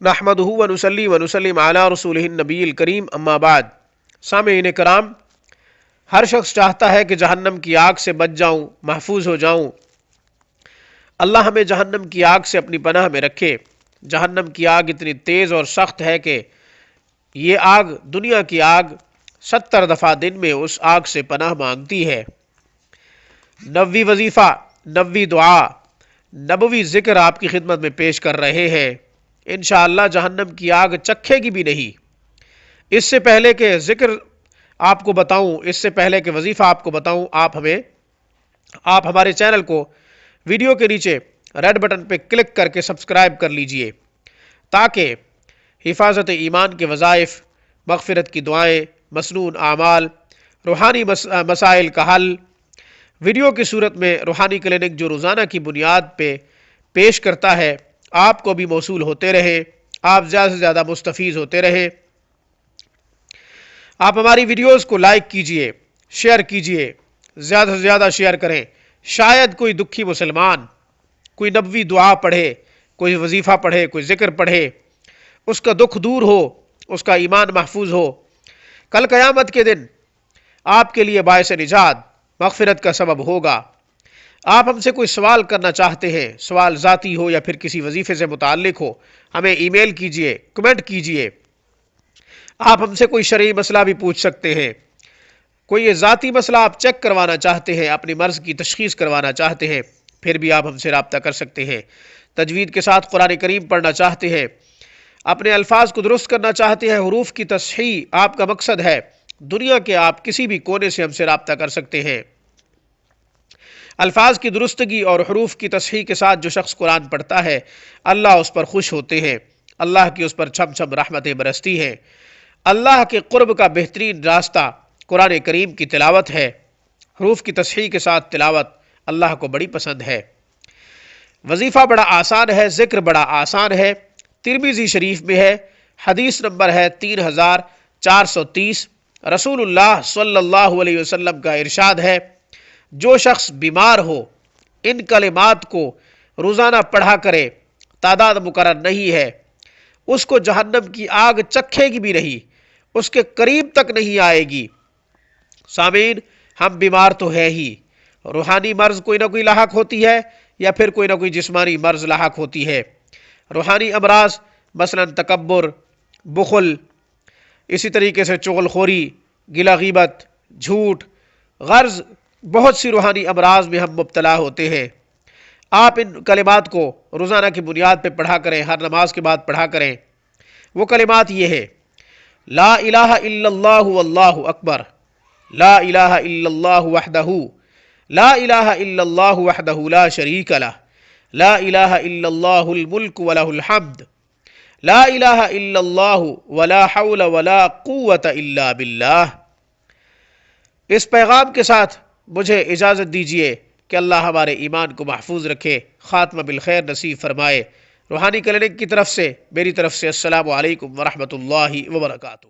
نحمدہ ونصلی ونسلم علی رسولہ النبی الکریم اما بعد۔ سامعین کرام، ہر شخص چاہتا ہے کہ جہنم کی آگ سے بچ جاؤں، محفوظ ہو جاؤں۔ اللہ ہمیں جہنم کی آگ سے اپنی پناہ میں رکھے۔ جہنم کی آگ اتنی تیز اور سخت ہے کہ یہ آگ، دنیا کی آگ 70 دفعہ دن میں اس آگ سے پناہ مانگتی ہے۔ 90 وظیفہ، 90 دعا، نبوی ذکر آپ کی خدمت میں پیش کر رہے ہیں۔ انشاءاللہ جہنم کی آگ چکھے گی بھی نہیں۔ اس سے پہلے کہ ذکر آپ کو بتاؤں، اس سے پہلے کہ وظیفہ آپ کو بتاؤں، آپ ہمارے چینل کو ویڈیو کے نیچے ریڈ بٹن پہ کلک کر کے سبسکرائب کر لیجئے، تاکہ حفاظت ایمان کے وظائف، مغفرت کی دعائیں، مسنون اعمال، روحانی مسائل کا حل، ویڈیو کی صورت میں روحانی کلینک جو روزانہ کی بنیاد پہ پیش کرتا ہے، آپ کو بھی موصول ہوتے رہے، آپ زیادہ سے زیادہ مستفیض ہوتے رہے۔ آپ ہماری ویڈیوز کو لائک کیجئے، شیئر کیجئے، زیادہ سے زیادہ شیئر کریں۔ شاید کوئی دکھی مسلمان کوئی نبوی دعا پڑھے، کوئی وظیفہ پڑھے، کوئی ذکر پڑھے، اس کا دکھ دور ہو، اس کا ایمان محفوظ ہو، کل قیامت کے دن آپ کے لیے باعث نجات، مغفرت کا سبب ہوگا۔ آپ ہم سے کوئی سوال کرنا چاہتے ہیں، سوال ذاتی ہو یا پھر کسی وظیفے سے متعلق ہو، ہمیں ای میل کیجئے، کمنٹ کیجئے۔ آپ ہم سے کوئی شرعی مسئلہ بھی پوچھ سکتے ہیں۔ کوئی یہ ذاتی مسئلہ آپ چیک کروانا چاہتے ہیں، اپنی مرض کی تشخیص کروانا چاہتے ہیں، پھر بھی آپ ہم سے رابطہ کر سکتے ہیں۔ تجوید کے ساتھ قرآن کریم پڑھنا چاہتے ہیں، اپنے الفاظ کو درست کرنا چاہتے ہیں، حروف کی تصحیح آپ کا مقصد ہے، دنیا کے آپ کسی بھی کونے سے ہم سے رابطہ کر سکتے ہیں۔ الفاظ کی درستگی اور حروف کی تصحیح کے ساتھ جو شخص قرآن پڑھتا ہے، اللہ اس پر خوش ہوتے ہیں، اللہ کی اس پر چھم چھم رحمتیں برستی ہیں۔ اللہ کے قرب کا بہترین راستہ قرآن کریم کی تلاوت ہے۔ حروف کی تصحیح کے ساتھ تلاوت اللہ کو بڑی پسند ہے۔ وظیفہ بڑا آسان ہے، ذکر بڑا آسان ہے۔ ترمذی شریف میں ہے، حدیث نمبر ہے 3430۔ رسول اللہ صلی اللہ علیہ وسلم کا ارشاد ہے، جو شخص بیمار ہو ان کلمات کو روزانہ پڑھا کرے، تعداد مقرر نہیں ہے، اس کو جہنم کی آگ چکھے گی بھی نہیں، اس کے قریب تک نہیں آئے گی۔ سامعین، ہم بیمار تو ہے ہی، روحانی مرض کوئی نہ کوئی لاحق ہوتی ہے، یا پھر کوئی نہ کوئی جسمانی مرض لاحق ہوتی ہے۔ روحانی امراض مثلا تکبر، بخل، اسی طریقے سے چغل خوری، گلہ غیبت، جھوٹ، غرض، بہت سی روحانی امراض میں ہم مبتلا ہوتے ہیں۔ آپ ان کلمات کو روزانہ کی بنیاد پہ پڑھا کریں، ہر نماز کے بعد پڑھا کریں۔ وہ کلمات یہ ہے: لا الہ الا اللہ واللہ اکبر، لا الہ الا اللہ وحدہ، لا الہ الا اللہ وحدہ لا شریک لہ، لا الہ الا اللہ الملک ولہ الحمد، لا الہ الا اللہ ولا حول ولا قوة الا باللہ۔ اس پیغام کے ساتھ مجھے اجازت دیجیے کہ اللہ ہمارے ایمان کو محفوظ رکھے، خاتمہ بالخیر نصیب فرمائے۔ روحانی کلینک کی طرف سے، میری طرف سے السلام علیکم ورحمۃ اللہ وبرکاتہ۔